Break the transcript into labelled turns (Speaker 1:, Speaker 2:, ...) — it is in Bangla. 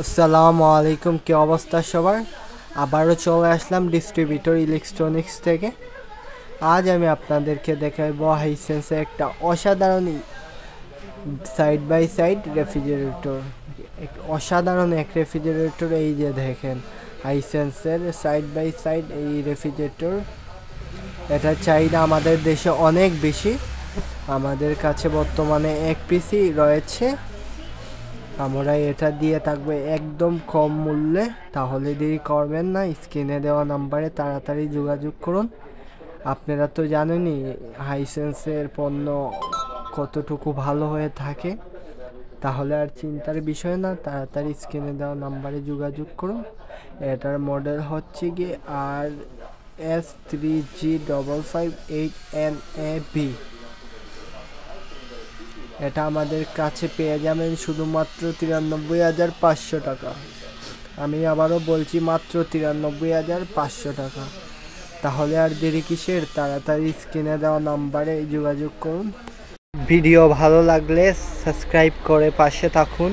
Speaker 1: আসসালামু আলাইকুম, কি অবস্থা সবার? আবারও চলে আসলাম ডিস্ট্রিবিউটর ইলেকট্রনিক্স থেকে। আজ আমি আপনাদেরকে দেখাবো হাইসেন্সের একটা অসাধারণ সাইড বাই সাইড রেফ্রিজারেটর। অসাধারণ এক রেফ্রিজারেটর, এই যে দেখেন হাইসেন্সের সাইড বাই সাইড এই রেফ্রিজারেটর। এটার চাহিদা আমাদের দেশে অনেক বেশি। আমাদের কাছে বর্তমানে এক পিসি রয়েছে। আমরা এটা দিয়ে থাকবে একদম কম মূল্যে। তাহলে দেরি করবেন না, স্ক্রিনে দেওয়া নাম্বারে তাড়াতাড়ি যোগাযোগ করুন। আপনারা তো জানেনই হাইসেন্সের পণ্য কতটুকু ভালো হয়ে থাকে। তাহলে আর চিন্তার বিষয় না, তাড়াতাড়ি স্ক্রিনে দেওয়া নাম্বারে যোগাযোগ করুন। এটার মডেল হচ্ছে গিয়ে RS3G558NAB। এটা আমাদের কাছে পেয়ে যাবেন শুধুমাত্র 93,500 টাকা। আমি আবারও বলছি, মাত্র 93,500 টাকা। তাহলে আর দেরি কিসের, তাড়াতাড়ি স্ক্রিনে দেওয়া নাম্বারে যোগাযোগ করুন। ভিডিও ভালো লাগলে সাবস্ক্রাইব করে পাশে থাকুন।